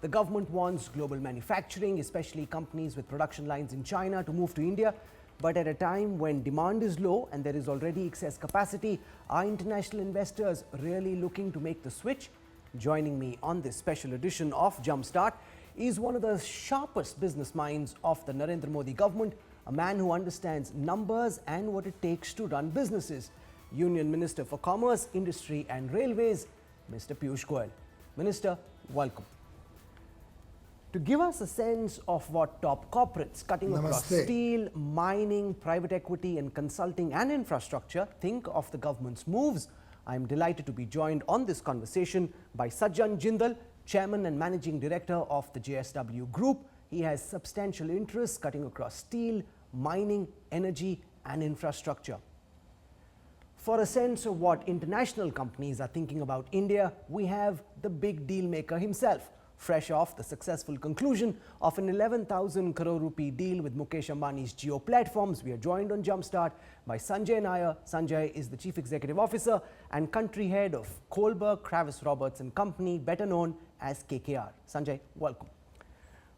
The government wants global manufacturing, especially companies with production lines in China, to move to India. But at a time when demand is low and there is already excess capacity, are international investors really looking to make the switch? Joining me on this special edition of Jumpstart is one of the sharpest business minds of the Narendra Modi government, a man who understands numbers and what it takes to run businesses. Union Minister for Commerce, Industry and Railways, Mr. Piyush Goyal. Minister, welcome. To give us a sense of what top corporates cutting across steel, mining, private equity and consulting and infrastructure think of the government's moves, I am delighted to be joined on this conversation by Sajjan Jindal, Chairman and Managing Director of the JSW Group. He has substantial interests cutting across steel, mining, energy and infrastructure. For a sense of what international companies are thinking about India, we have the big deal maker himself. Fresh off the successful conclusion of an 11,000 crore rupee deal with Mukesh Ambani's Jio Platforms, we are joined on Jumpstart by Sanjay Nair. Sanjay is the Chief Executive Officer and Country Head of Kohlberg, Kravis Roberts and Company, better known as KKR. Sanjay, welcome.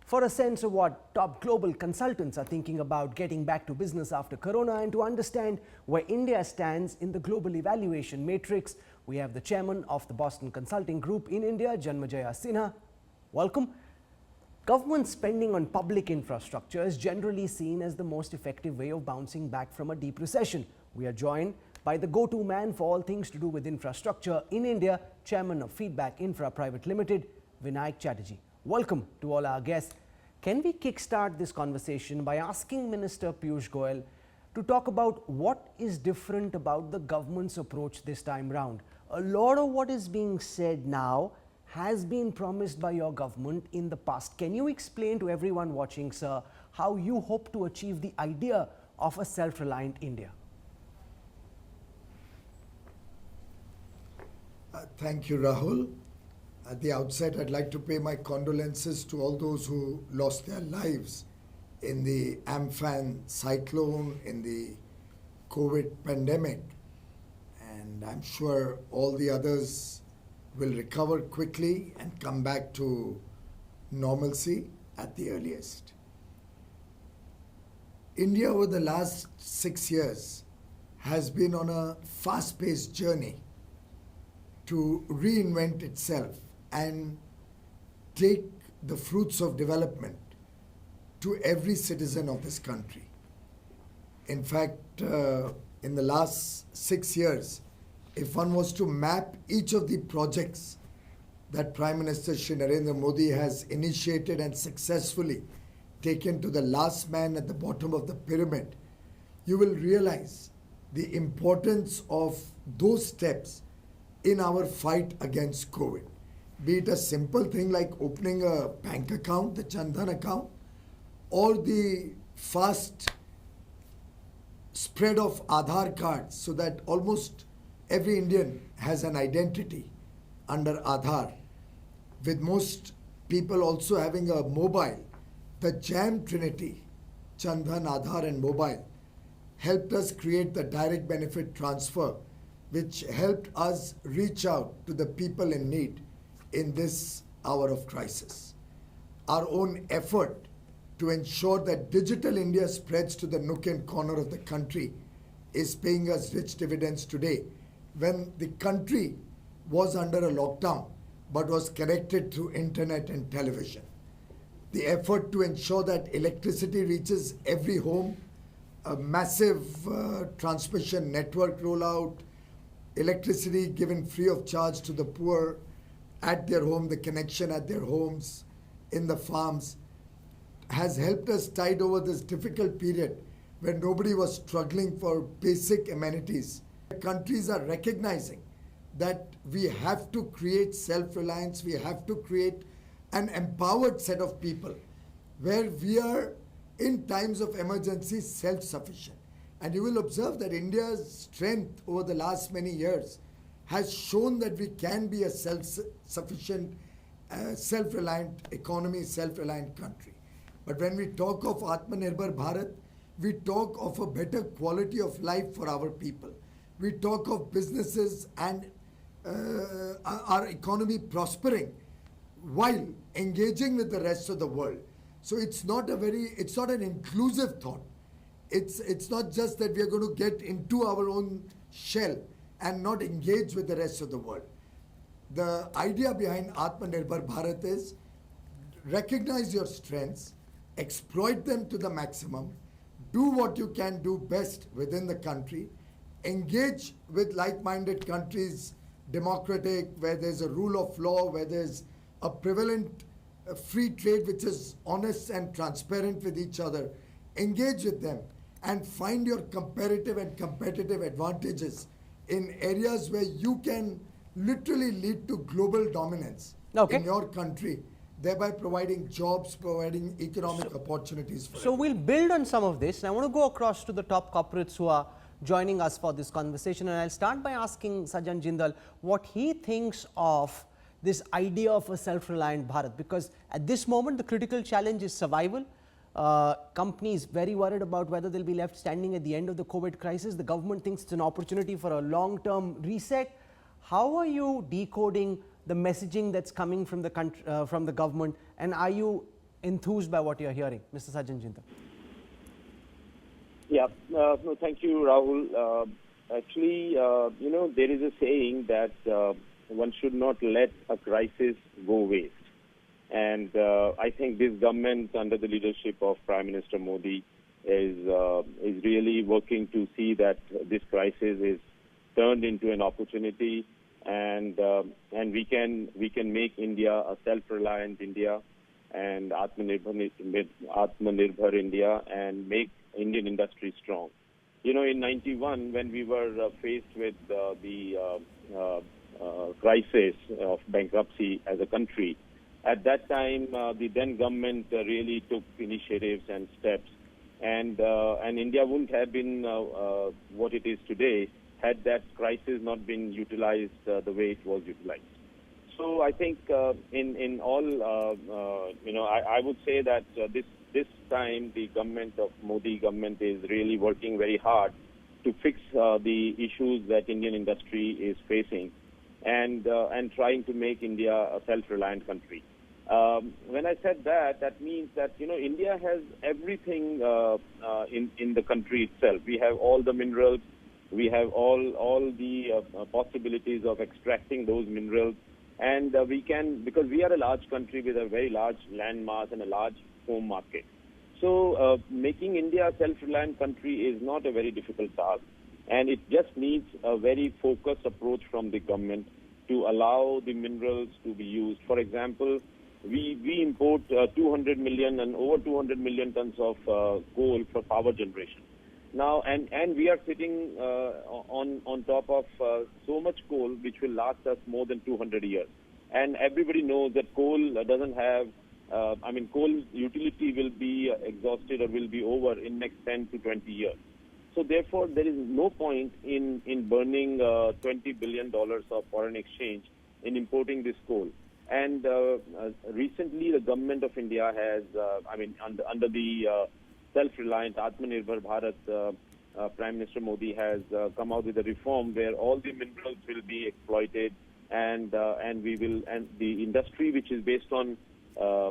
For a sense of what top global consultants are thinking about getting back to business after Corona and to understand where India stands in the global evaluation matrix, we have the Chairman of the Boston Consulting Group in India, Janmejaya Sinha. Welcome. Government spending on public infrastructure is generally seen as the most effective way of bouncing back from a deep recession. We are joined by the go-to man for all things to do with infrastructure in India, Chairman of Feedback Infra Private Limited, Vinayak Chatterjee. Welcome to all our guests. Can we kickstart this conversation by asking Minister Piyush Goyal to talk about what is different about the government's approach this time round? A lot of what is being said now has been promised by your government in the past. Can you explain to everyone watching, sir, how you hope to achieve the idea of a self-reliant India? Thank you, Rahul. At the outset, I'd like to pay my condolences to all those who lost their lives in the Amphan cyclone, in the COVID pandemic. And I'm sure all the others will recover quickly and come back to normalcy at the earliest. India over the last 6 years has been on a fast-paced journey to reinvent itself and take the fruits of development to every citizen of this country. In fact, in the last 6 years, if one was to map each of the projects that Prime Minister Shri Narendra Modi has initiated and successfully taken to the last man at the bottom of the pyramid, you will realize the importance of those steps in our fight against COVID. Be it a simple thing like opening a bank account, the Jan Dhan account, or the fast spread of Aadhaar cards so that almost every Indian has an identity under Aadhaar, with most people also having a mobile. The JAM Trinity, Jan Dhan, Aadhaar and mobile, helped us create the direct benefit transfer, which helped us reach out to the people in need in this hour of crisis. Our own effort to ensure that Digital India spreads to the nook and corner of the country is paying us rich dividends today, when the country was under a lockdown but was connected through internet and television. The effort to ensure that electricity reaches every home, a massive transmission network rollout, electricity given free of charge to the poor at their home, the connection at their homes, in the farms, has helped us tide over this difficult period when nobody was struggling for basic amenities. Countries are recognizing that we have to create self-reliance, we have to create an empowered set of people where we are, in times of emergency, self-sufficient. And you will observe that India's strength over the last many years has shown that we can be a self-sufficient, self-reliant economy, self-reliant country. But when we talk of Atmanirbhar Bharat, we talk of a better quality of life for our people. We talk of businesses and our economy prospering while engaging with the rest of the world. So it's not an inclusive thought. It's not just that we are going to get into our own shell and not engage with the rest of the world. The idea behind Atmanirbhar Bharat is recognize your strengths, exploit them to the maximum, do what you can do best within the country, engage with like-minded countries, democratic, where there's a rule of law, where there's a prevalent free trade which is honest and transparent with each other, engage with them and find your comparative and competitive advantages in areas where you can literally lead to global dominance in your country, thereby providing jobs, providing economic opportunities for So we'll build on some of this. I want to go across to the top corporates who are joining us for this conversation, and I'll start by asking Sajjan Jindal what he thinks of this idea of a self-reliant Bharat, because at this moment the critical challenge is survival. Companies very worried about whether they'll be left standing at the end of the COVID crisis. The government thinks it's an opportunity for a long-term reset. How are you decoding the messaging that's coming from the country, from the government, and are you enthused by what you're hearing, Mr. Sajjan Jindal? Yeah, no, thank you, Rahul. Actually, there is a saying that one should not let a crisis go waste. And I think this government, under the leadership of Prime Minister Modi, is really working to see that this crisis is turned into an opportunity, and we can make India a self-reliant India and Atmanirbhar India, and make Indian industry strong. You know, in '91, when we were faced with the crisis of bankruptcy as a country, at that time, the then government really took initiatives and steps, and India wouldn't have been what it is today had that crisis not been utilized the way it was utilized. So I think in all, I would say that this time the government of Modi government is really working very hard to fix the issues that Indian industry is facing, and trying to make India a self-reliant country. When I said that, that means that India has everything in the country itself. We have all the minerals, we have all the possibilities of extracting those minerals, and we can, because we are a large country with a very large land mass and a large home market. So making India a self-reliant country is not a very difficult task, and it just needs a very focused approach from the government to allow the minerals to be used. For example, we import 200 million and over 200 million tons of coal for power generation. Now, and we are sitting on top of so much coal which will last us more than 200 years. And everybody knows that coal doesn't have, coal utility will be exhausted or will be over in next 10 to 20 years. So therefore, there is no point in burning $20 billion of foreign exchange in importing this coal. And recently, the government of India has, under the self-reliant Atmanirbhar Bharat, Prime Minister Modi has come out with a reform where all the minerals will be exploited, and the industry which is based on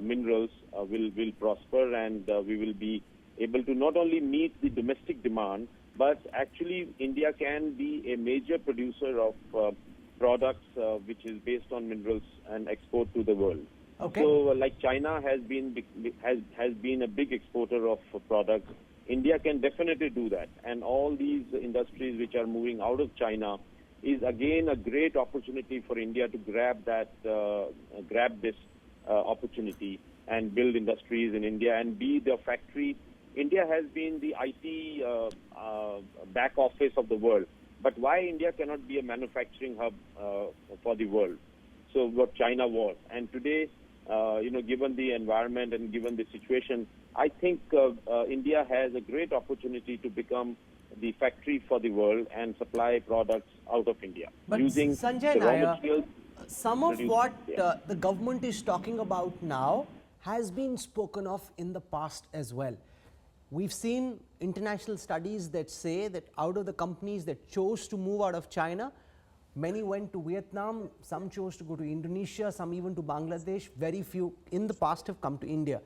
minerals will prosper, and we will be able to not only meet the domestic demand, but actually India can be a major producer of products which is based on minerals and export to the world. Okay. So, like China has been a big exporter of products, India can definitely do that. And all these industries which are moving out of China is again a great opportunity for India to grab this opportunity and build industries in India and be the factory. India has been the IT back office of the world, but why India cannot be a manufacturing hub for the world? So what China was, and today, given the environment and given the situation, I think India has a great opportunity to become the factory for the world and supply products out of India. But using Sanjay the raw Nair, materials. some of what the government is talking about now has been spoken of in the past as well. We've seen international studies that say that out of the companies that chose to move out of China, Many went to Vietnam, some chose to go to Indonesia, some even to Bangladesh. Very few in the past have come to India.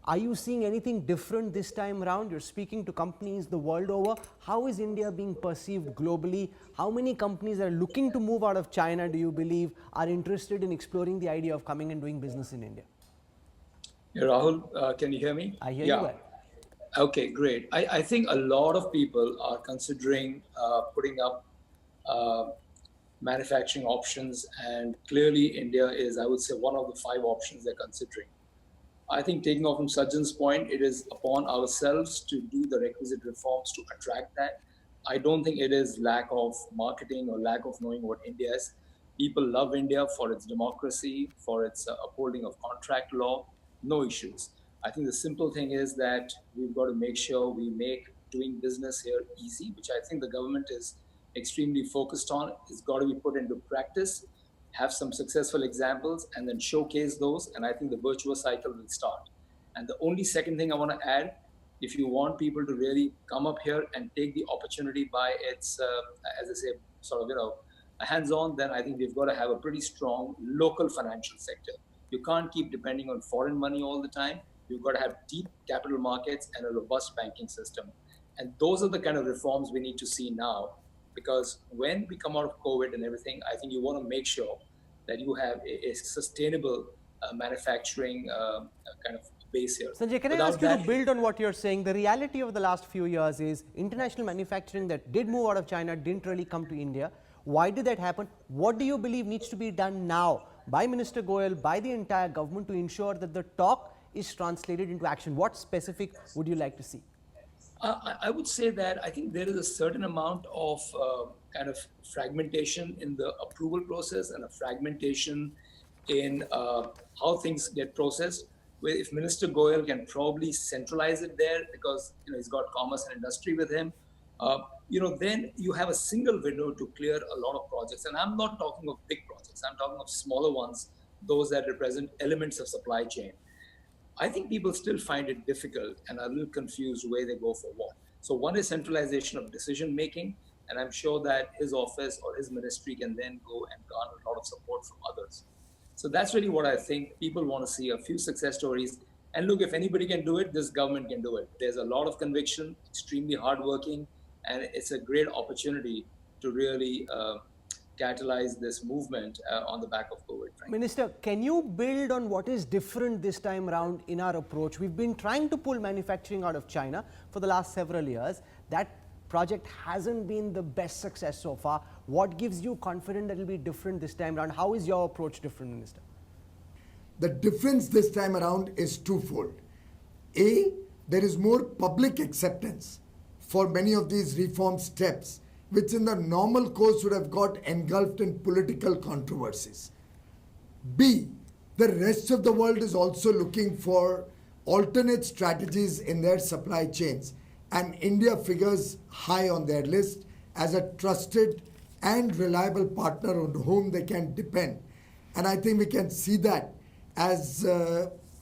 Are you seeing anything different this time around? You're speaking to companies the world over. How is India being perceived globally? How many companies that are looking to move out of China, do you believe, are interested in exploring the idea of coming and doing business in India? Yeah, Rahul, can you hear me? I hear you well. Okay, great. I think a lot of people are considering putting up manufacturing options, and clearly India is, I would say, one of the 5 options they're considering. I think taking off from Sajjan's point, it is upon ourselves to do the requisite reforms to attract that. I don't think it is lack of marketing or lack of knowing what India is. People love India for its democracy, for its upholding of contract law, no issues. I think the simple thing is that we've got to make sure we make doing business here easy, which I think the government is extremely focused on. It's got to be put into practice, have some successful examples, and then showcase those. And I think the virtuous cycle will start. And the only second thing I want to add, if you want people to really come up here and take the opportunity by its, as I say, sort of, hands-on, then I think we've got to have a pretty strong local financial sector. You can't keep depending on foreign money all the time. You've got to have deep capital markets and a robust banking system. And those are the kind of reforms we need to see now, because when we come out of COVID and everything, I think you want to make sure that you have a sustainable manufacturing kind of base here. Sanjay, can I ask you to build on what you're saying? The reality of the last few years is international manufacturing that did move out of China didn't really come to India. Why did that happen? What do you believe needs to be done now by Minister Goyal, by the entire government, to ensure that the talk is translated into action? What specific would you like to see? I would say that I think there is a certain amount of kind of fragmentation in the approval process and a fragmentation in how things get processed. Where if Minister Goyal can probably centralize it there, because he's got commerce and industry with him, then you have a single window to clear a lot of projects. And I'm not talking of big projects. I'm talking of smaller ones, those that represent elements of supply chain. I think people still find it difficult and are a little confused where they go for what. So one is centralization of decision making, and I'm sure that his office or his ministry can then go and garner a lot of support from others. So that's really what I think. People want to see a few success stories. And look, if anybody can do it, this government can do it. There's a lot of conviction, extremely hardworking, and it's a great opportunity to really catalyze this movement on the back of COVID. Frankly. Minister, can you build on what is different this time around in our approach? We've been trying to pull manufacturing out of China for the last several years. That project hasn't been the best success so far. What gives you confidence that it will be different this time around? How is your approach different, Minister? The difference this time around is twofold. A, there is more public acceptance for many of these reform steps, which in the normal course would have got engulfed in political controversies. B, the rest of the world is also looking for alternate strategies in their supply chains, and India figures high on their list as a trusted and reliable partner on whom they can depend. And I think we can see that as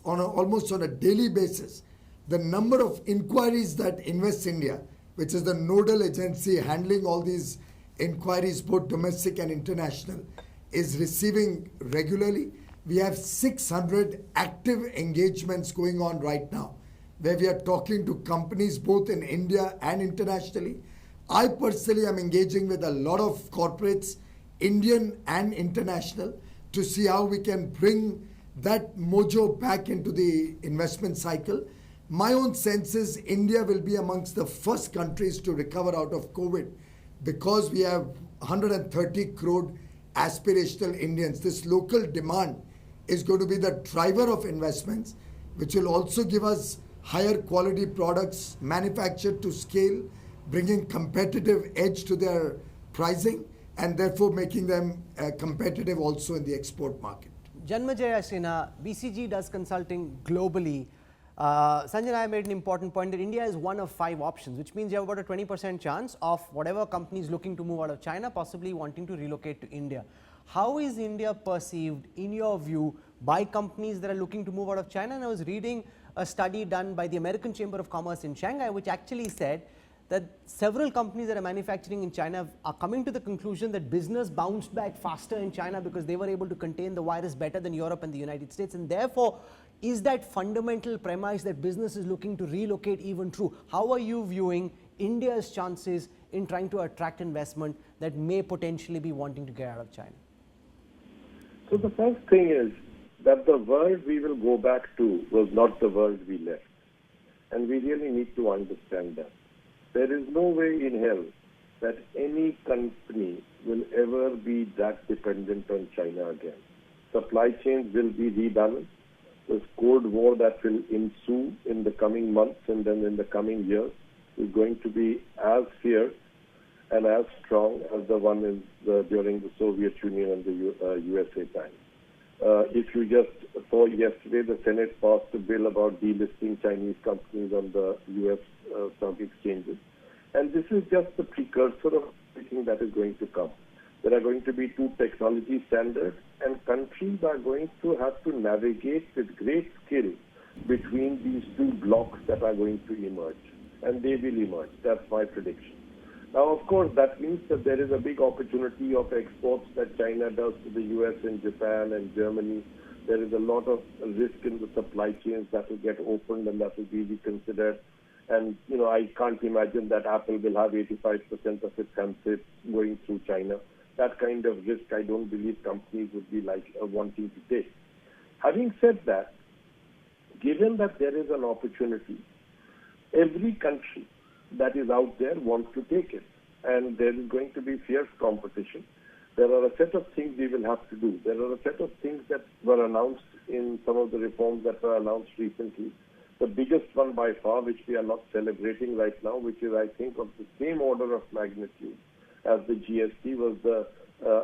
almost on a daily basis. The number of inquiries that Invest India, which is the nodal agency handling all these inquiries, both domestic and international, is receiving regularly. We have 600 active engagements going on right now, where we are talking to companies both in India and internationally. I personally am engaging with a lot of corporates, Indian and international, to see how we can bring that mojo back into the investment cycle. My own sense is India will be amongst the first countries to recover out of COVID, because we have 130 crore aspirational Indians. This local demand is going to be the driver of investments, which will also give us higher quality products manufactured to scale, bringing competitive edge to their pricing, and therefore making them competitive also in the export market. Janmajaya Sinha, BCG does consulting globally. Sanjay and I made an important point that India is one of 5 options, which means you have about a 20% chance of whatever companies looking to move out of China possibly wanting to relocate to India. How is India perceived, in your view, by companies that are looking to move out of China? And I was reading a study done by the American Chamber of Commerce in Shanghai, which actually said that several companies that are manufacturing in China are coming to the conclusion that business bounced back faster in China because they were able to contain the virus better than Europe and the United States, and therefore is that fundamental premise that business is looking to relocate even true? How are you viewing India's chances in trying to attract investment that may potentially be wanting to get out of China? So the first thing is that the world we will go back to was not the world we left. And we really need to understand that. There is no way in hell that any company will ever be that dependent on China again. Supply chains will be rebalanced. This Cold War that will ensue in the coming months and then in the coming years is going to be as fierce and as strong as the one during the Soviet Union and the USA time. If you just saw yesterday, the Senate passed a bill about delisting Chinese companies on the US stock exchanges. And this is just the precursor of everything that is going to come. There are going to be two technology standards, and countries are going to have to navigate with great skill between these two blocks that are going to emerge. And they will emerge. That's my prediction. Now, of course, that means that there is a big opportunity of exports that China does to the US and Japan and Germany. There is a lot of risk in the supply chains that will get opened and that will be reconsidered. And, I can't imagine that Apple will have 85% of its handsets going through China. That kind of risk, I don't believe companies would be wanting to take. Having said that, given that there is an opportunity, every country that is out there wants to take it. And there is going to be fierce competition. There are a set of things we will have to do. There are a set of things that were announced in some of the reforms that were announced recently. The biggest one by far, which we are not celebrating right now, which is, I think, of the same order of magnitude as the GST, was the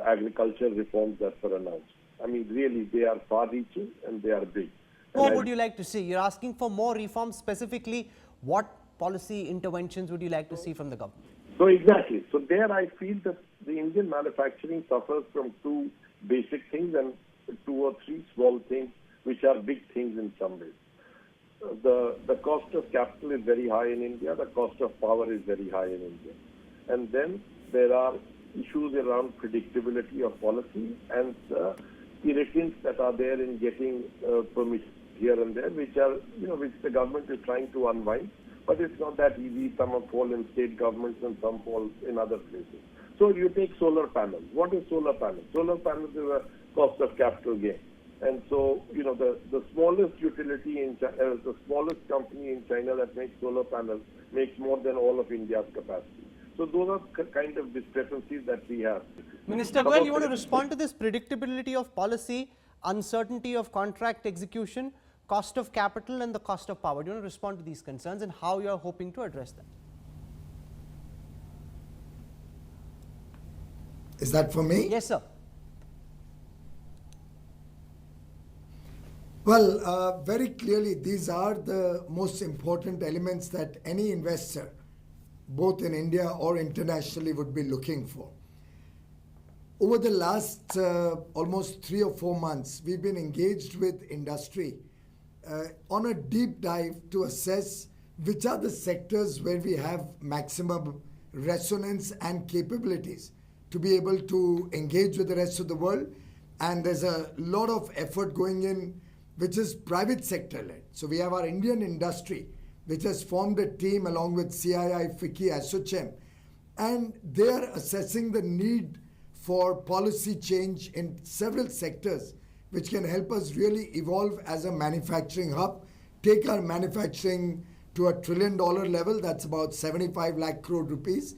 agriculture reforms that were announced. I mean, really, they are far-reaching and they are big. What would you like to see? You're asking for more reforms. Specifically, what policy interventions would you like to see from the government? So exactly. So there I feel that the Indian manufacturing suffers from two basic things and two or three small things, which are big things in some ways. The cost of capital is very high in India. The cost of power is very high in India. And then there are issues around predictability of policy and irritants that are there in getting permission here and there, which the government is trying to unwind. But it's not that easy. Some fall in state governments and some fall in other places. So you take solar panels. What is solar panels? Solar panels is a cost of capital gain. And so, the smallest utility in China, the smallest company in China that makes solar panels makes more than all of India's capacity. So those are kind of discrepancies that we have. Minister Goyal, you want to respond to this predictability of policy, uncertainty of contract execution, cost of capital and the cost of power? Do you want to respond to these concerns and how you are hoping to address them? Is that for me? Yes, sir. Well, very clearly, these are the most important elements that any investor, both in India or internationally, would be looking for. Over the last almost 3 or 4 months, we've been engaged with industry on a deep dive to assess which are the sectors where we have maximum resonance and capabilities to be able to engage with the rest of the world. And there's a lot of effort going in, which is private sector led. So we have our Indian industry, which has formed a team along with CII, FICCI, ASSOCHAM, and they are assessing the need for policy change in several sectors, which can help us really evolve as a manufacturing hub, take our manufacturing to $1 trillion level, that's about 75 lakh crore rupees,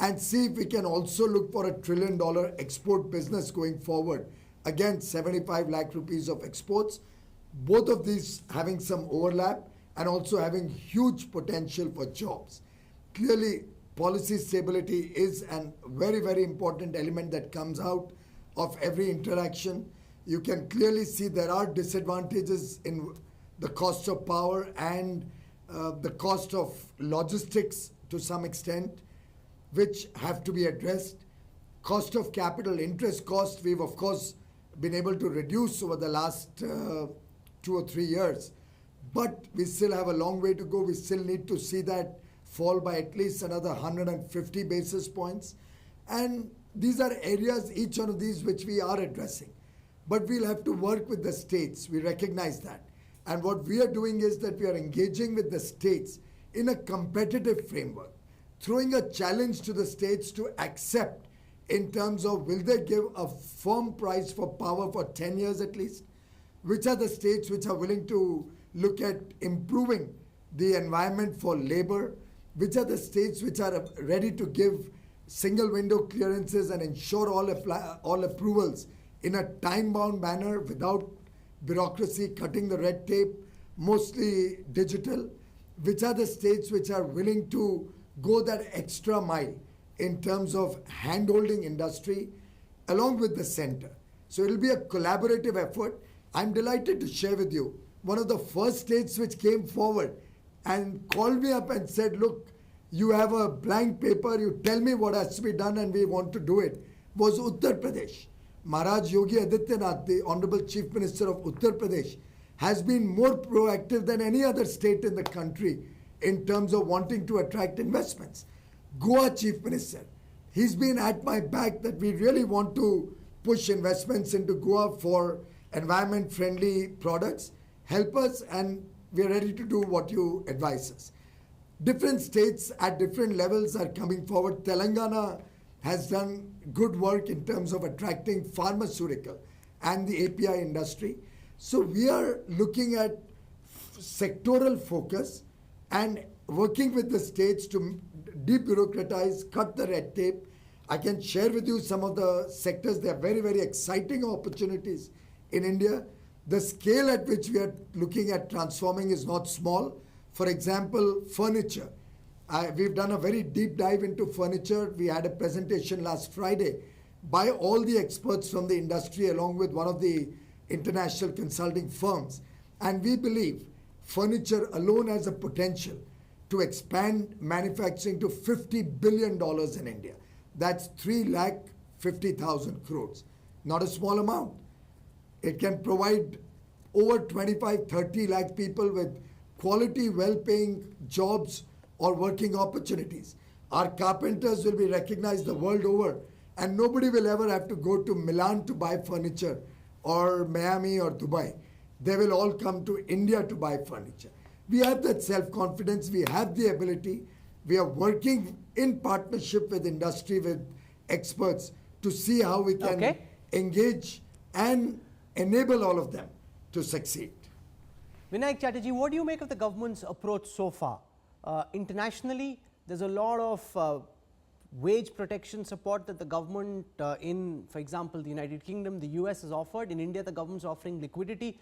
and see if we can also look for $1 trillion export business going forward. Again, 75 lakh rupees of exports, both of these having some overlap and also having huge potential for jobs. Clearly, policy stability is a very, very important element that comes out of every interaction. You can clearly see there are disadvantages in the cost of power and the cost of logistics to some extent, which have to be addressed. Cost of capital, interest cost, we've of course been able to reduce over the last 2 or 3 years, but we still have a long way to go. We still need to see that fall by at least another 150 basis points. And these are areas, each one of these, which we are addressing. But we'll have to work with the states. We recognize that. And what we are doing is that we are engaging with the states in a competitive framework, throwing a challenge to the states to accept in terms of will they give a firm price for power for 10 years at least? Which are the states which are willing to look at improving the environment for labor? Which are the states which are ready to give single window clearances and ensure all approvals in a time-bound manner without bureaucracy, cutting the red tape, mostly digital? Which are the states which are willing to go that extra mile in terms of hand-holding industry along with the center? So it'll be a collaborative effort. I'm delighted to share with you one of the first states which came forward and called me up and said, look, you have a blank paper, you tell me what has to be done and we want to do it, was Uttar Pradesh. Maharaj Yogi Adityanath, the Honorable Chief Minister of Uttar Pradesh, has been more proactive than any other state in the country in terms of wanting to attract investments. Goa Chief Minister, he's been at my back that we really want to push investments into Goa for environment-friendly products. Help us and we're ready to do what you advise us. Different states at different levels are coming forward. Telangana has done good work in terms of attracting pharmaceutical and the API industry. So we are looking at sectoral focus and working with the states to debureaucratize, cut the red tape. I can share with you some of the sectors. They are very, very exciting opportunities in India. The scale at which we are looking at transforming is not small. For example, furniture. We've done a very deep dive into furniture. We had a presentation last Friday by all the experts from the industry along with one of the international consulting firms. And we believe furniture alone has a potential to expand manufacturing to $50 billion in India. That's 3,50,000 crores. Not a small amount. It can provide over 25, 30 lakh people with quality, well-paying jobs or working opportunities. Our carpenters will be recognized the world over, and nobody will ever have to go to Milan to buy furniture or Miami or Dubai. They will all come to India to buy furniture. We have that self-confidence. We have the ability. We are working in partnership with industry, with experts to see how we can engage and enable all of them to succeed. Vinayak Chatterjee, what do you make of the government's approach so far? Internationally, there's a lot of wage protection support that the government in, for example, the United Kingdom, the US has offered. In India, the government's offering liquidity.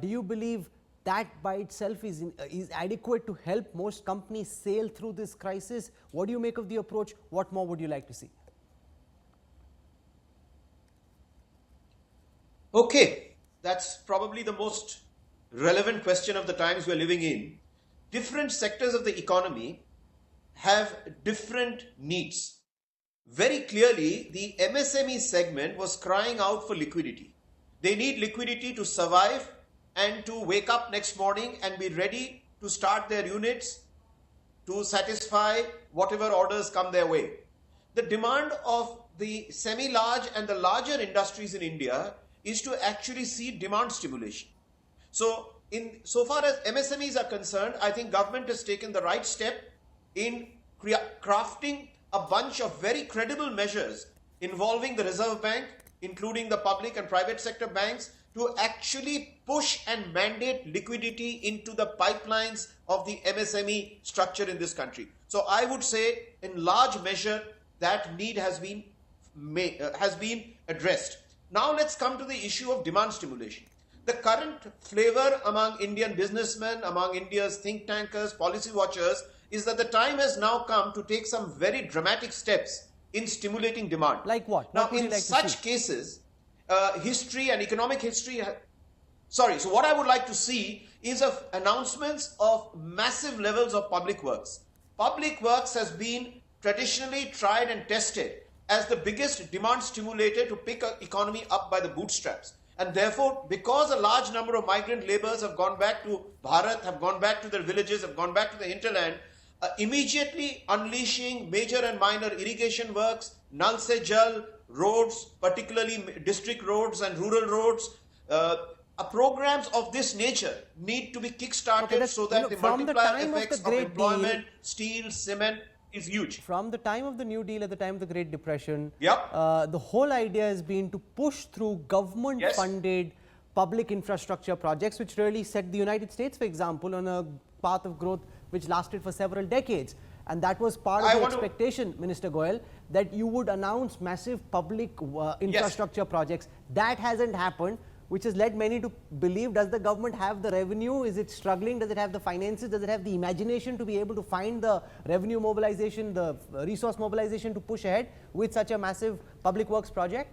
Do you believe that by itself is adequate to help most companies sail through this crisis? What do you make of the approach? What more would you like to see? Okay, that's probably the most relevant question of the times we're living in. Different sectors of the economy have different needs. Very clearly, the MSME segment was crying out for liquidity. They need liquidity to survive and to wake up next morning and be ready to start their units to satisfy whatever orders come their way. The demand of the semi-large and the larger industries in India is to actually see demand stimulation. So far as MSMEs are concerned, I think government has taken the right step in crafting a bunch of very credible measures involving the Reserve Bank, including the public and private sector banks, to actually push and mandate liquidity into the pipelines of the MSME structure in this country. So I would say in large measure that need has been addressed. Now let's come to the issue of demand stimulation. The current flavor among Indian businessmen, among India's think tankers, policy watchers, is that the time has now come to take some very dramatic steps in stimulating demand. Like what? Now, What would you in like to such see? cases, history and economic history... so what I would like to see is announcements of massive levels of public works. Public works has been traditionally tried and tested as the biggest demand stimulator to pick an economy up by the bootstraps. And therefore, because a large number of migrant laborers have gone back to Bharat, have gone back to their villages, have gone back to the hinterland, immediately unleashing major and minor irrigation works, Nal Se Jal, roads, particularly district roads and rural roads. Programs of this nature need to be kick-started so that the from the multiplier time of effects the of Great employment, Deal, steel, cement is huge. from the time of the New Deal, at the time of the Great Depression, Yep. the whole idea has been to push through government-funded public infrastructure projects, which really set the United States, for example, on a path of growth which lasted for several decades. And that was part of the expectation, Minister Goyal, that you would announce massive public infrastructure projects. That hasn't happened, which has led many to believe, does the government have the revenue? Is it struggling? Does it have the finances? Does it have the imagination to be able to find the revenue mobilization, the resource mobilization to push ahead with such a massive public works project?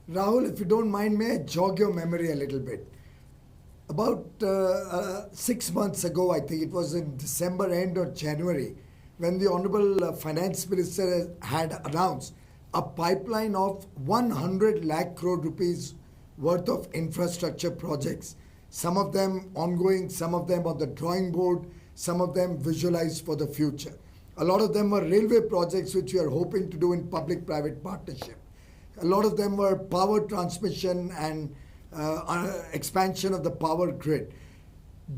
Rahul, if you don't mind, may I jog your memory a little bit? About 6 months ago, I think it was in December end or January, when the Honorable Finance Minister had announced a pipeline of 100 lakh crore rupees worth of infrastructure projects. Some of them ongoing, some of them on the drawing board, some of them visualized for the future. A lot of them were railway projects which we are hoping to do in public-private partnership. A lot of them were power transmission and expansion of the power grid.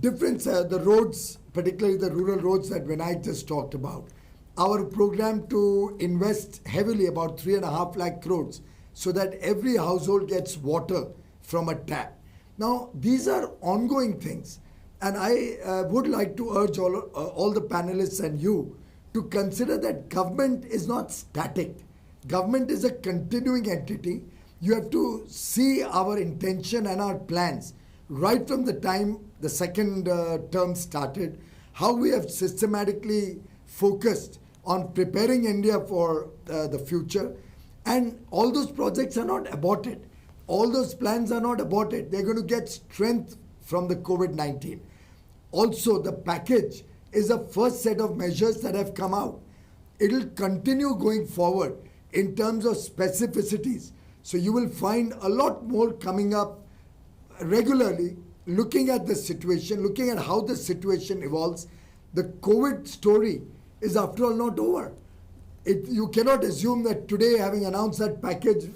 The roads, particularly the rural roads that Vinayak just talked about. Our program to invest heavily, about 3.5 lakh crores, so that every household gets water from a tap. Now, these are ongoing things, and I would like to urge all the panelists and you to consider that government is not static. Government is a continuing entity. You have to see our intention and our plans right from the time the second term started, how we have systematically focused on preparing India for the future. And all those projects are not aborted. All those plans are not aborted. They're going to get strength from the COVID-19. Also, the package is a first set of measures that have come out. It will continue going forward in terms of specificities. So you will find a lot more coming up regularly, looking at the situation, looking at how the situation evolves. The COVID story is after all not over. You cannot assume that today, having announced that package,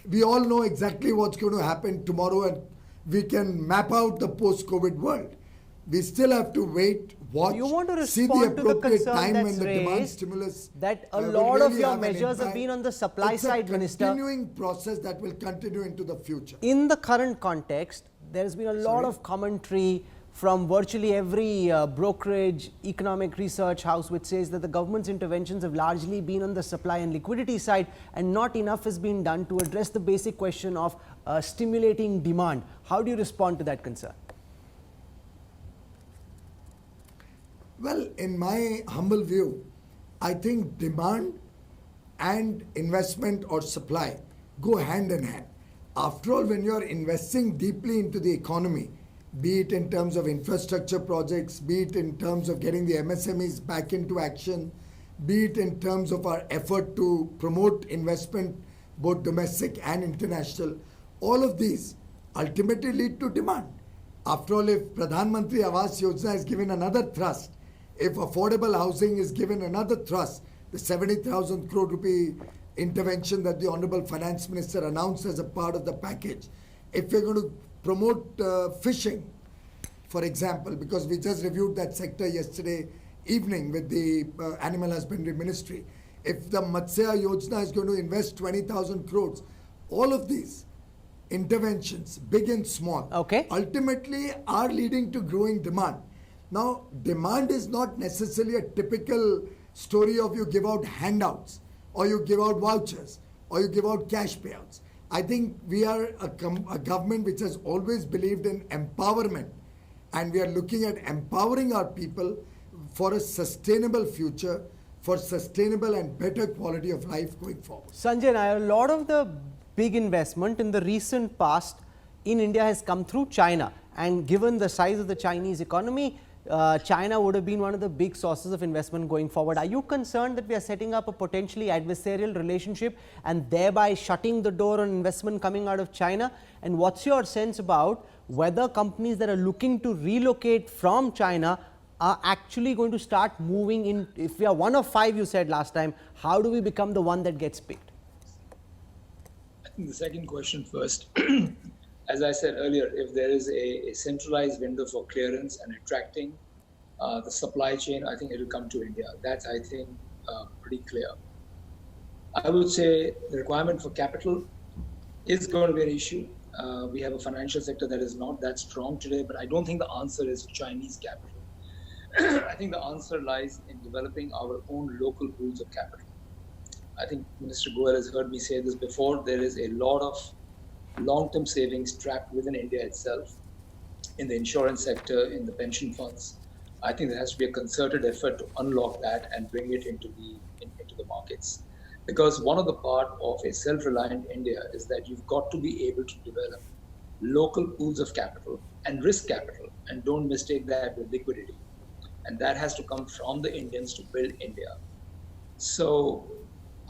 we all know exactly what's going to happen tomorrow and we can map out the post-COVID world. We still have to wait, watch, you want to see the respond to the appropriate concern time when that's the demand raised stimulus that a will lot of really your have an measures have impact. been on the supply It's side, a Minister. continuing process that will continue into the future. In the current context, there has been a lot of commentary from virtually every brokerage, economic research house which says that the government's interventions have largely been on the supply and liquidity side and not enough has been done to address the basic question of stimulating demand. How do you respond to that concern? Well, in my humble view, I think demand and investment or supply go hand in hand. After all, when you are investing deeply into the economy, be it in terms of infrastructure projects, be it in terms of getting the MSMEs back into action, be it in terms of our effort to promote investment, both domestic and international, all of these ultimately lead to demand. After all, if Pradhan Mantri Awas Yojana is given another thrust, if affordable housing is given another thrust, the 70,000 crore rupee intervention that the Honorable Finance Minister announced as a part of the package, if we're going to promote fishing, for example, because we just reviewed that sector yesterday evening with the Animal Husbandry Ministry, if the Matsya Yojana is going to invest 20,000 crores, all of these interventions, big and small, ultimately are leading to growing demand. Now, demand is not necessarily a typical story of you give out handouts or you give out vouchers or you give out cash payouts. I think we are a government which has always believed in empowerment, and we are looking at empowering our people for a sustainable future, for sustainable and better quality of life going forward. Sanjay Nair, a lot of the big investment in the recent past in India has come through China, and given the size of the Chinese economy, China would have been one of the big sources of investment going forward. Are you concerned that we are setting up a potentially adversarial relationship and thereby shutting the door on investment coming out of China? And what's your sense about whether companies that are looking to relocate from China are actually going to start moving in? If we are one of 5, you said last time, how do we become the one that gets picked? I think the second question first. As I said earlier, if there is a centralized window for clearance and attracting the supply chain, I think it will come to India. That's, I think, pretty clear. I would say the requirement for capital is going to be an issue. We have a financial sector that is not that strong today, but I don't think the answer is Chinese capital. I think the answer lies in developing our own local pools of capital. I think Minister Goel has heard me say this before. There is a lot of long-term savings trapped within India itself, in the insurance sector, in the pension funds. I think there has to be a concerted effort to unlock that and bring it into the markets. Because one of the part of a self-reliant India is that you've got to be able to develop local pools of capital and risk capital, and don't mistake that with liquidity. And that has to come from the Indians to build India. So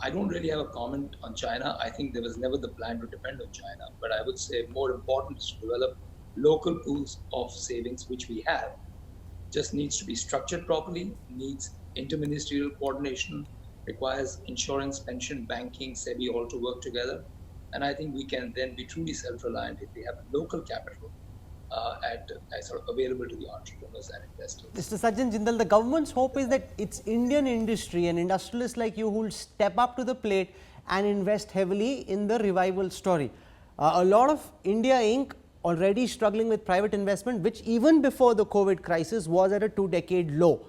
I don't really have a comment on China. I think there was never the plan to depend on China, but I would say more important is to develop local pools of savings, which we have. Just needs to be structured properly, needs interministerial coordination, requires insurance, pension, banking, SEBI all to work together. And I think we can then be truly self-reliant if we have local capital sort of available to the entrepreneurs and investors. Mr. Sajjan Jindal, the government's hope is that it's Indian industry and industrialists like you who will step up to the plate and invest heavily in the revival story. A lot of India Inc. already struggling with private investment, which even before the COVID crisis was at a 2-decade low.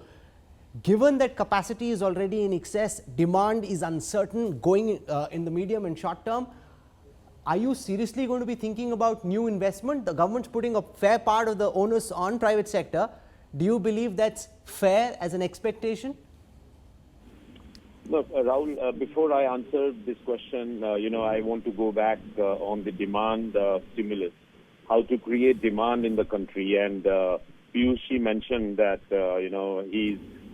Given that capacity is already in excess, demand is uncertain going in the medium and short term, are you seriously going to be thinking about new investment? The government's putting a fair part of the onus on private sector. Do you believe that's fair as an expectation? Look, Rahul, before I answer this question, I want to go back on the demand stimulus, how to create demand in the country. And Piyush mentioned that,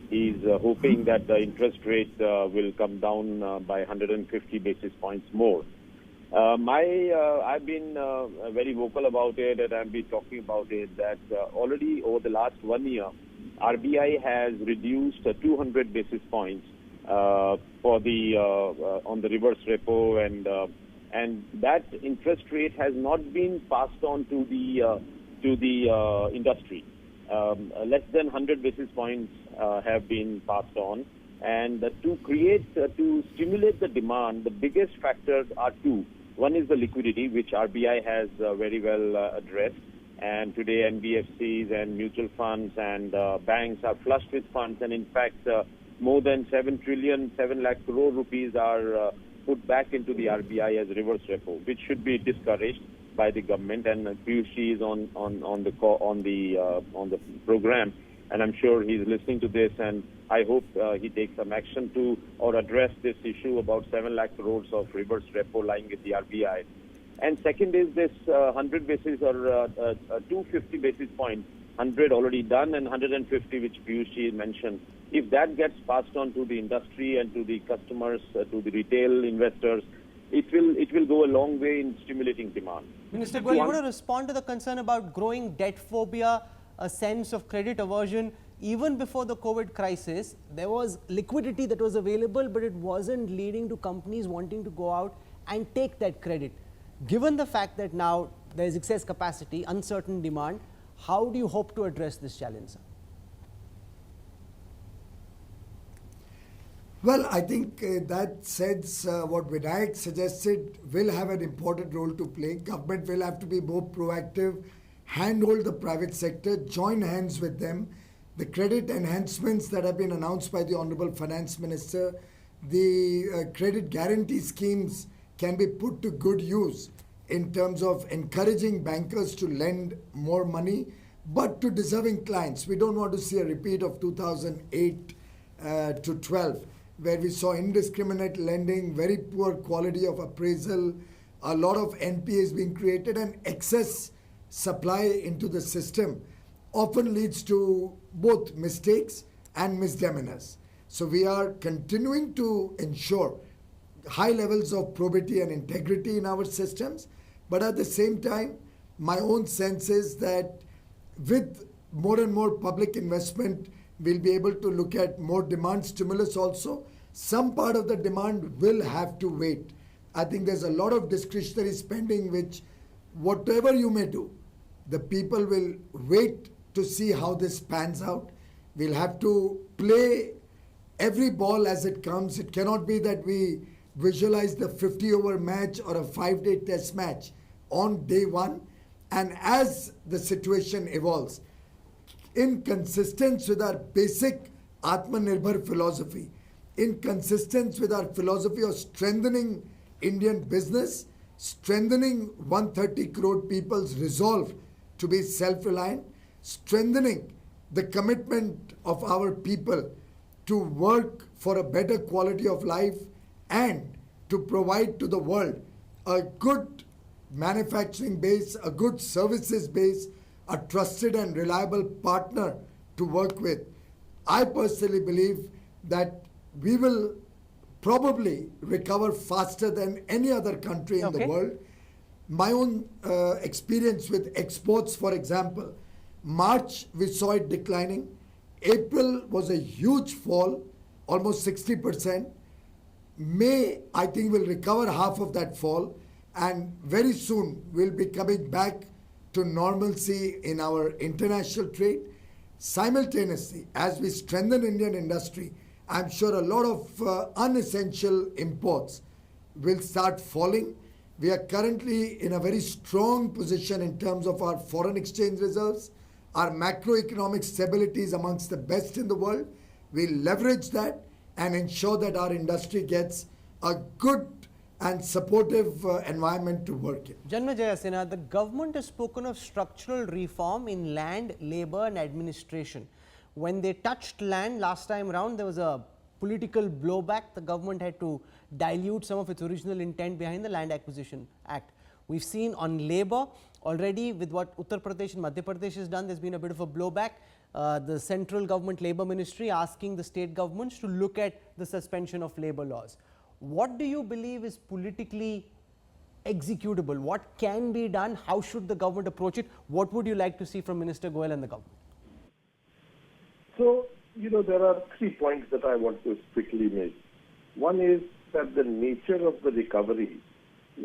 he's hoping that the interest rate will come down by 150 basis points more. I've been very vocal about it, and I've been talking about it, that already over the last 1 year, RBI has reduced 200 basis points for the on the reverse repo, and that interest rate has not been passed on to the industry. Less than 100 basis points have been passed on, and to stimulate the demand, the biggest factors are two. One is the liquidity, which RBI has very well addressed, and today NBFCs and mutual funds and banks are flushed with funds, and in fact more than 7 lakh crore rupees are put back into the RBI as reverse repo, which should be discouraged by the government. And Piyush is on the program, and I'm sure he's listening to this, and I hope he takes some action to or address this issue about 7 lakh crores of reverse repo lying with the RBI. And second is this 100 basis or 250 basis points, 100 already done and 150 which Piyush mentioned. If that gets passed on to the industry and to the customers, to the retail investors, it will go a long way in stimulating demand. Minister Goel, you want to respond to the concern about growing debt phobia, a sense of credit aversion? Even before the COVID crisis, there was liquidity that was available, but it wasn't leading to companies wanting to go out and take that credit. Given the fact that now there is excess capacity, uncertain demand, how do you hope to address this challenge, sir? Well, I think that says what Vinayak suggested will have an important role to play. Government will have to be more proactive, handhold the private sector, join hands with them. The credit enhancements that have been announced by the Honorable Finance Minister, the credit guarantee schemes can be put to good use in terms of encouraging bankers to lend more money, but to deserving clients. We don't want to see a repeat of 2008 to 12, where we saw indiscriminate lending, very poor quality of appraisal, a lot of NPAs being created, and excess supply into the system. often leads to both mistakes and misdemeanors. So we are continuing to ensure high levels of probity and integrity in our systems, but at the same time, my own sense is that with more and more public investment, we'll be able to look at more demand stimulus also. Some part of the demand will have to wait. I think there's a lot of discretionary spending which, whatever you may do, the people will wait to see how this pans out. We'll have to play every ball as it comes. It cannot be that we visualize the 50-over match or a 5-day test match on day one. And as the situation evolves, in consistence with our basic Atmanirbhar philosophy, in consistence with our philosophy of strengthening Indian business, strengthening 130 crore people's resolve to be self-reliant, strengthening the commitment of our people to work for a better quality of life and to provide to the world a good manufacturing base, a good services base, a trusted and reliable partner to work with. I personally believe that we will probably recover faster than any other country in the world. My own experience with exports, for example, March we saw it declining. April was a huge fall, almost 60%. May, I think, will recover half of that fall, and very soon we'll be coming back to normalcy in our international trade. Simultaneously, as we strengthen Indian industry, I'm sure a lot of unessential imports will start falling. We are currently in a very strong position in terms of our foreign exchange reserves. Our macroeconomic stability is amongst the best in the world. We leverage that and ensure that our industry gets a good and supportive environment to work in. Janmejaya Sinha, the government has spoken of structural reform in land, labor and administration. When they touched land last time around, there was a political blowback. The government had to dilute some of its original intent behind the Land Acquisition Act. We've seen on labor already with what Uttar Pradesh and Madhya Pradesh has done, there's been a bit of a blowback. The central government labor ministry asking the state governments to look at the suspension of labor laws. What do you believe is politically executable? What can be done? How should the government approach it? What would you like to see from Minister Goyal and the government? So, there are 3 points that I want to quickly make. One is that the nature of the recovery,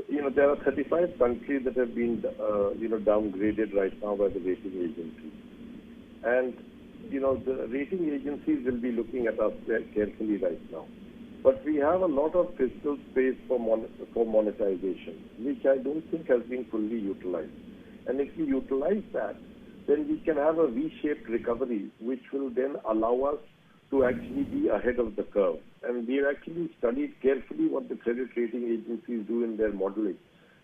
there are 35 countries that have been, downgraded right now by the rating agencies. And, the rating agencies will be looking at us very carefully right now. But we have a lot of fiscal space for monetization, which I don't think has been fully utilized. And if we utilize that, then we can have a V-shaped recovery, which will then allow us to actually be ahead of the curve. And we have actually studied carefully what the credit rating agencies do in their modeling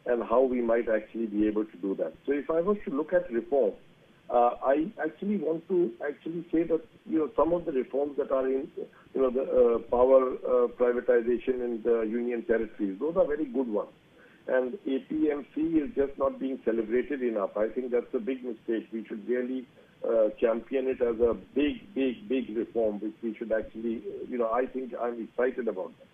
and how we might actually be able to do that. So if I was to look at reform, I actually want to say that, some of the reforms that are in, the power privatization in the union territories, those are very good ones. And APMC is just not being celebrated enough. I think that's a big mistake. We should really champion it as a big reform, which we should actually, I think I'm excited about that.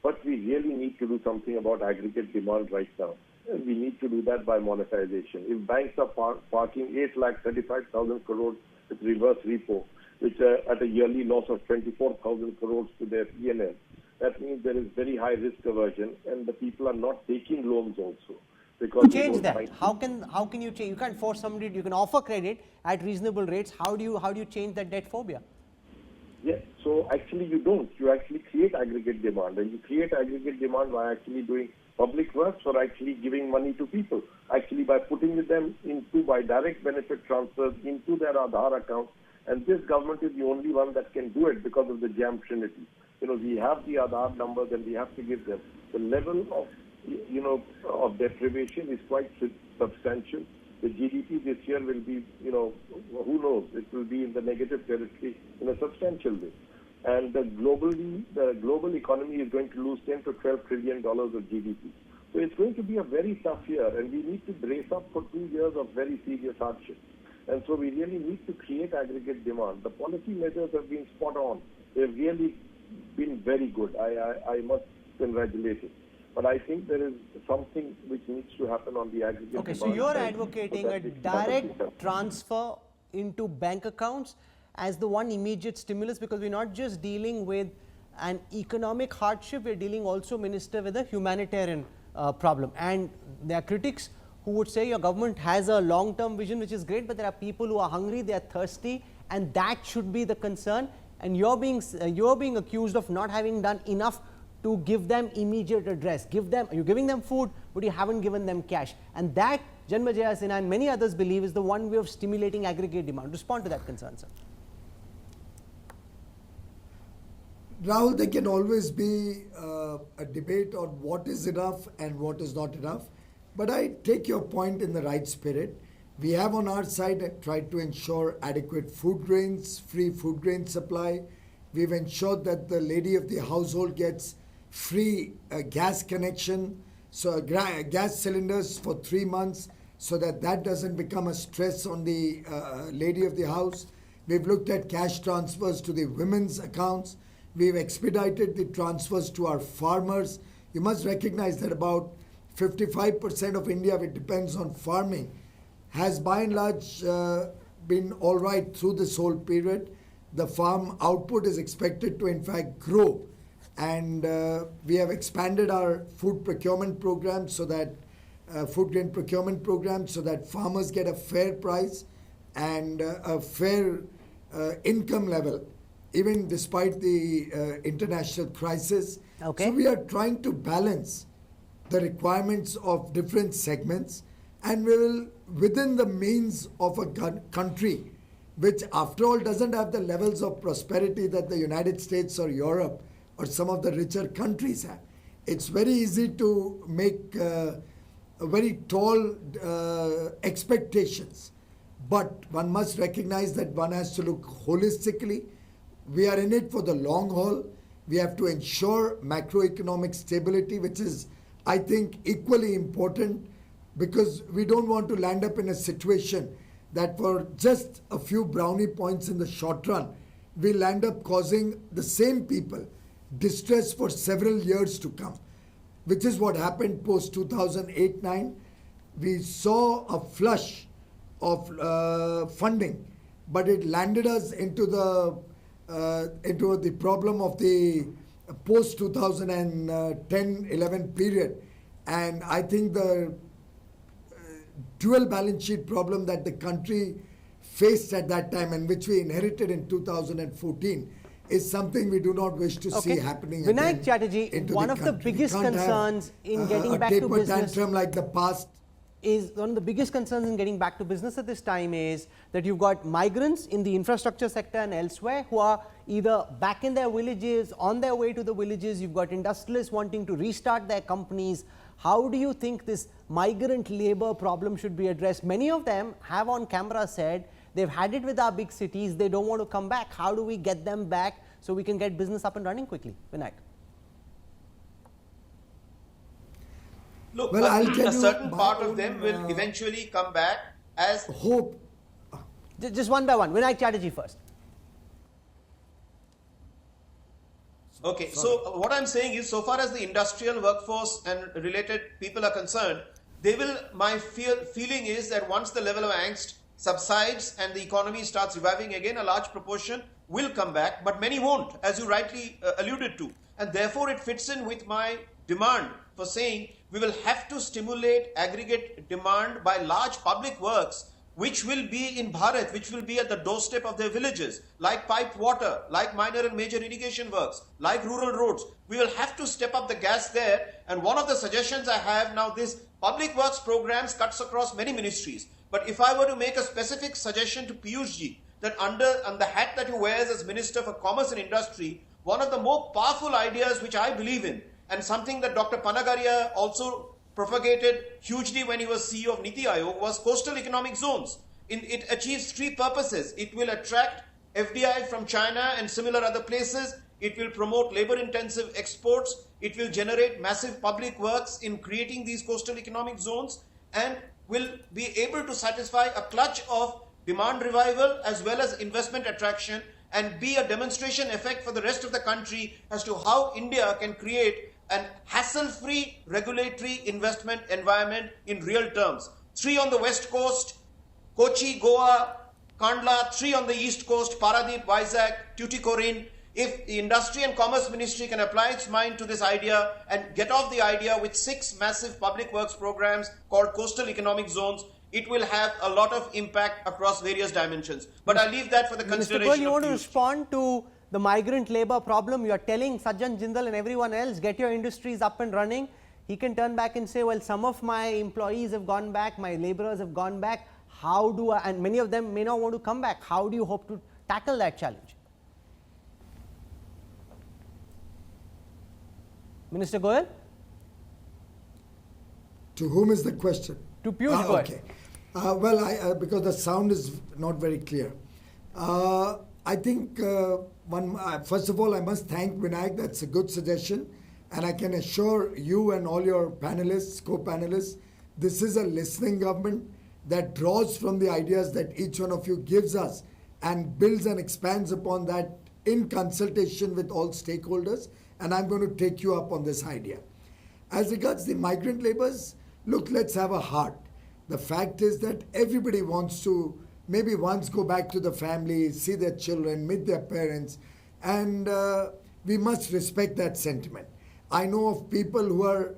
But we really need to do something about aggregate demand right now. And we need to do that by monetization. If banks are parking 8,35,000 crores with reverse repo, which are at a yearly loss of 24,000 crores to their P&L, that means there is very high risk aversion, and the people are not taking loans also. Because change that. How can you change? You can't force somebody. You can offer credit at reasonable rates. How do you change that debt phobia? Yes. So actually you don't. You actually create aggregate demand, and you create aggregate demand by actually doing public works or actually giving money to people. Actually by putting them by direct benefit transfers into their Aadhaar account. And this government is the only one that can do it because of the jam trinity. We have the Aadhaar numbers and we have to give them. The level of, of deprivation is quite substantial. The GDP this year will be, who knows, it will be in the negative territory in a substantial way. And the global economy is going to lose $10 to $12 trillion of GDP. So it's going to be a very tough year, and we need to brace up for 2 years of very serious hardship. And so we really need to create aggregate demand. The policy measures have been spot on. They've really been very good. I must congratulate it. But I think there is something which needs to happen on the aggregate Okay, so demand you're side advocating so a that it direct doesn't transfer into bank accounts as the one immediate stimulus, because we're not just dealing with an economic hardship, we're dealing also, Minister, with a humanitarian problem. And there are critics who would say your government has a long-term vision, which is great, but there are people who are hungry, they are thirsty, and that should be the concern. And you're being accused of not having done enough to give them immediate redress. You're giving them food, but you haven't given them cash. And that, Janmejaya Sinha and many others believe, is the one way of stimulating aggregate demand. Respond to that concern, sir. Rahul, there can always be a debate on what is enough and what is not enough. But I take your point in the right spirit. We have on our side tried to ensure adequate food grains, free food grain supply. We've ensured that the lady of the household gets free gas connection, so gas cylinders for 3 months, so that doesn't become a stress on the lady of the house. We've looked at cash transfers to the women's accounts. We've expedited the transfers to our farmers. You must recognize that about 55% of India, which depends on farming, has by and large been all right through this whole period. The farm output is expected to in fact grow, and we have expanded our food procurement program so that food grain procurement program so that farmers get a fair price and a fair income level, even despite the international crisis. Okay. So we are trying to balance the requirements of different segments, and we will, within the means of a country which after all doesn't have the levels of prosperity that the United States or Europe or some of the richer countries have. It's very easy to make very tall expectations, but one must recognize that one has to look holistically. We are in it for the long haul. We have to ensure macroeconomic stability, which is, I think, equally important, because we don't want to land up in a situation that for just a few brownie points in the short run, we'll end up causing the same people distress for several years to come, which is what happened post 2008-9. We saw a flush of funding, but it landed us into the problem of the post 2010-11 period. And I think the dual balance sheet problem that the country faced at that time, and which we inherited in 2014, is something we do not wish to see happening Vinayak again. Chatterjee, one of the biggest concerns in getting back to business tantrum like the past. Is one of the biggest concerns in getting back to business at this time is that you've got migrants in the infrastructure sector and elsewhere who are either back in their villages, on their way to the villages. You've got industrialists wanting to restart their companies. How do you think this migrant labor problem should be addressed? Many of them have on camera said they've had it with our big cities, they don't want to come back. How do we get them back so we can get business up and running quickly? Vinayak. Look, Well, I'll tell a you certain my part of own, them will eventually come back as Hope. Just one by one. Vinayak Chatterjee first. Okay, so what I'm saying is, so far as the industrial workforce and related people are concerned, they will, my feeling is that once the level of angst subsides and the economy starts reviving again, a large proportion will come back, but many won't, as you rightly alluded to. And therefore it fits in with my demand for saying we will have to stimulate aggregate demand by large public works which will be in Bharat, which will be at the doorstep of their villages, like piped water, like minor and major irrigation works, like rural roads. We will have to step up the gas there. And one of the suggestions I have now, this public works programs cuts across many ministries. But if I were to make a specific suggestion to Piyush ji, that under the hat that he wears as Minister for Commerce and Industry, one of the more powerful ideas which I believe in, and something that Dr. Panagaria also propagated hugely when he was CEO of Niti Aayog, was coastal economic zones. It achieves three purposes. It will attract FDI from China and similar other places. It will promote labor-intensive exports. It will generate massive public works in creating these coastal economic zones, and will be able to satisfy a clutch of demand revival as well as investment attraction, and be a demonstration effect for the rest of the country as to how India can create an hassle-free regulatory investment environment in real terms. 3 on the west coast, Kochi, Goa, Kandla, 3 on the east coast, Paradip, BIZTAK, Tuticorin. If the Industry and Commerce Ministry can apply its mind to this idea and get off the idea with 6 massive public works programs called coastal economic zones, it will have a lot of impact across various dimensions. But I leave that for the Mr. consideration Goyal, you of want to Piyush. respond to the migrant labor problem? You are telling Sajjan Jindal and everyone else, get your industries up and running. He can turn back and say, well, some of my employees have gone back, my laborers have gone back. How do I, and many of them may not want to come back. How do you hope to tackle that challenge? Minister Goyal? To whom is the question? To Piyush Goyal. Okay. Well, because the sound is not very clear. I think, first of all, I must thank Vinayak. That's a good suggestion. And I can assure you and all your panelists, co-panelists, this is a listening government that draws from the ideas that each one of you gives us and builds and expands upon that in consultation with all stakeholders. And I'm going to take you up on this idea. As regards the migrant laborers, look, let's have a heart. The fact is that everybody wants to maybe once go back to the family, see their children, meet their parents, and we must respect that sentiment. I know of people who are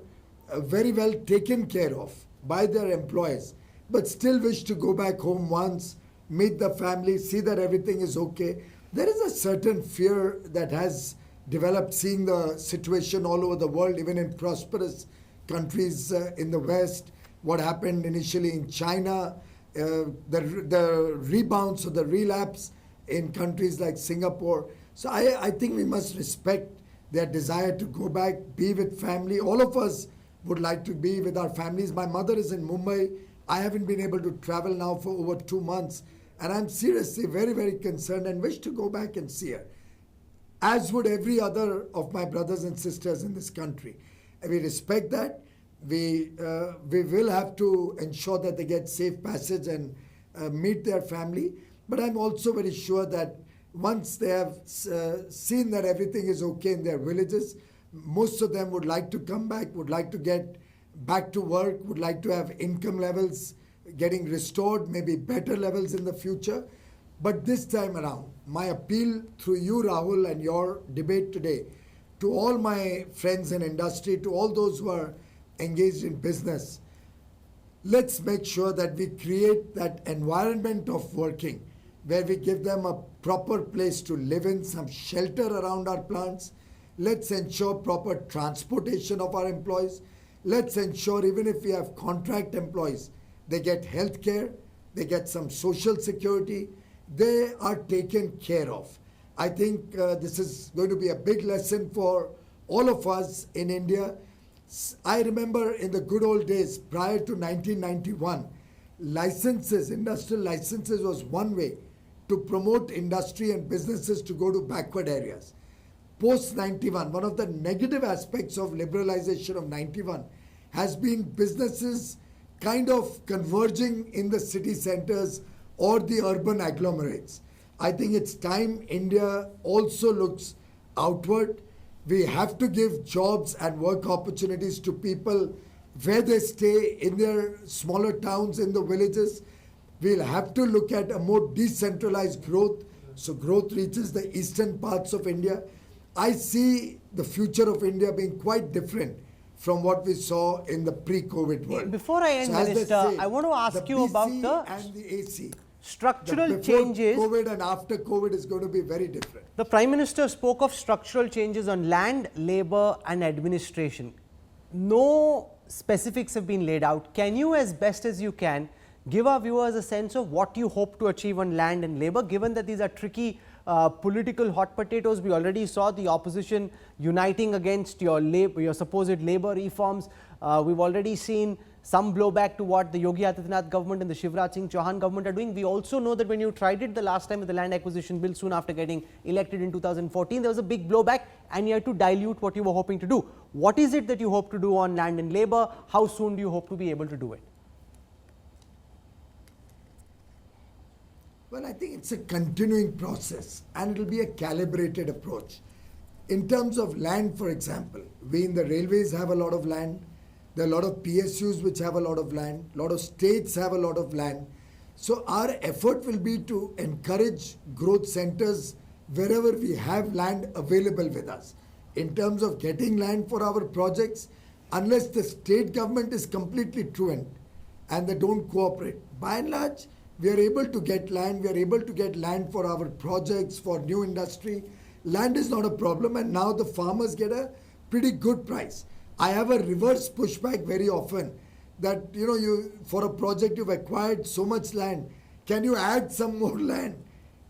very well taken care of by their employers, but still wish to go back home once, meet the family, see that everything is okay. There is a certain fear that has developed seeing the situation all over the world, even in prosperous countries in the West, what happened initially in China, the rebounds or the relapse in countries like Singapore. So I think we must respect their desire to go back, be with family. All of us would like to be with our families. My mother is in Mumbai. I haven't been able to travel now for over 2 months. And I'm seriously very, very concerned and wish to go back and see her, as would every other of my brothers and sisters in this country. And we respect that. We will have to ensure that they get safe passage and meet their family. But I'm also very sure that once they have seen that everything is okay in their villages, most of them would like to come back, would like to get back to work, would like to have income levels getting restored, maybe better levels in the future. But this time around, my appeal through you, Rahul, and your debate today, to all my friends in industry, to all those who are engaged in business, let's make sure that we create that environment of working where we give them a proper place to live in, some shelter around our plants. Let's ensure proper transportation of our employees. Let's ensure even if we have contract employees, they get health care, they get some social security, they are taken care of. I think this is going to be a big lesson for all of us in India. I remember in the good old days, prior to 1991, licenses, industrial licenses was one way to promote industry and businesses to go to backward areas. Post 91, one of the negative aspects of liberalization of 91 has been businesses kind of converging in the city centers or the urban agglomerates. I think it's time India also looks outward. We have to give jobs and work opportunities to people where they stay in their smaller towns, in the villages. We'll have to look at a more decentralized growth, so growth reaches the eastern parts of India. I see the future of India being quite different from what we saw in the pre-COVID world. Before I end, Minister, I want to ask you about the AC. Structural changes. COVID and after COVID is going to be very different. The Prime Minister spoke of structural changes on land, labour and administration. No specifics have been laid out. Can you, as best as you can, give our viewers a sense of what you hope to achieve on land and labour, given that these are tricky political hot potatoes? We already saw the opposition uniting against your supposed labour reforms. We've already seen some blowback to what the Yogi Adityanath government and the Shivraj Singh Chauhan government are doing. We also know that when you tried it the last time with the land acquisition bill soon after getting elected in 2014, there was a big blowback and you had to dilute what you were hoping to do. What is it that you hope to do on land and labour? How soon do you hope to be able to do it? Well, I think it's a continuing process and it'll be a calibrated approach. In terms of land, for example, we in the railways have a lot of land. There are a lot of PSUs which have a lot of land. A lot of states have a lot of land. So our effort will be to encourage growth centers wherever we have land available with us. In terms of getting land for our projects, unless the state government is completely truant and they don't cooperate, by and large, we are able to get land. We are able to get land for our projects, for new industry. Land is not a problem, and now the farmers get a pretty good price. I have a reverse pushback very often that, you for a project you've acquired so much land, can you add some more land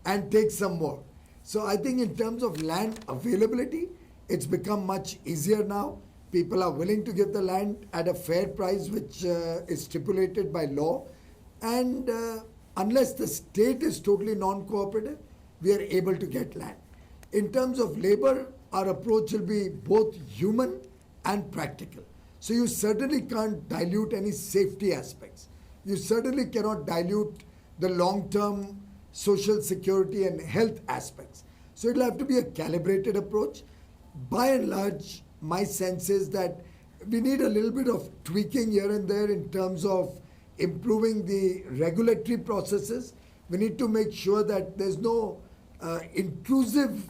and take some more? So I think in terms of land availability, it's become much easier now. People are willing to give the land at a fair price, which is stipulated by law. And unless the state is totally non-cooperative, we are able to get land. In terms of labor, our approach will be both human and practical. So you certainly can't dilute any safety aspects. You certainly cannot dilute the long-term social security and health aspects. So it'll have to be a calibrated approach. By and large, my sense is that we need a little bit of tweaking here and there in terms of improving the regulatory processes. We need to make sure that there's no intrusive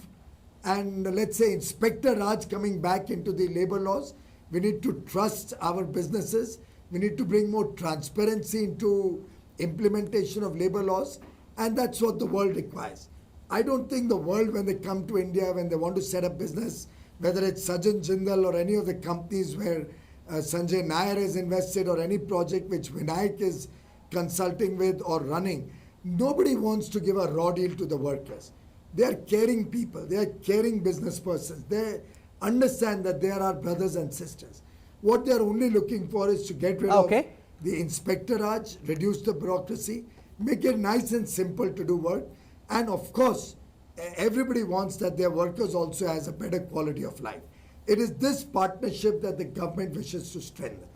and, let's say, Inspector Raj coming back into the labor laws. We need to trust our businesses. We need to bring more transparency into implementation of labor laws, and that's what the world requires. I don't think the world, when they come to India, when they want to set up business, whether it's Sajjan Jindal or any of the companies where Sanjay Nair is invested or any project which Vinayak is consulting with or running, nobody wants to give a raw deal to the workers. They are caring people. They are caring business persons. They understand that they are our brothers and sisters. What they are only looking for is to get rid of the Inspector Raj, reduce the bureaucracy, make it nice and simple to do work. And of course, everybody wants that their workers also has a better quality of life. It is this partnership that the government wishes to strengthen.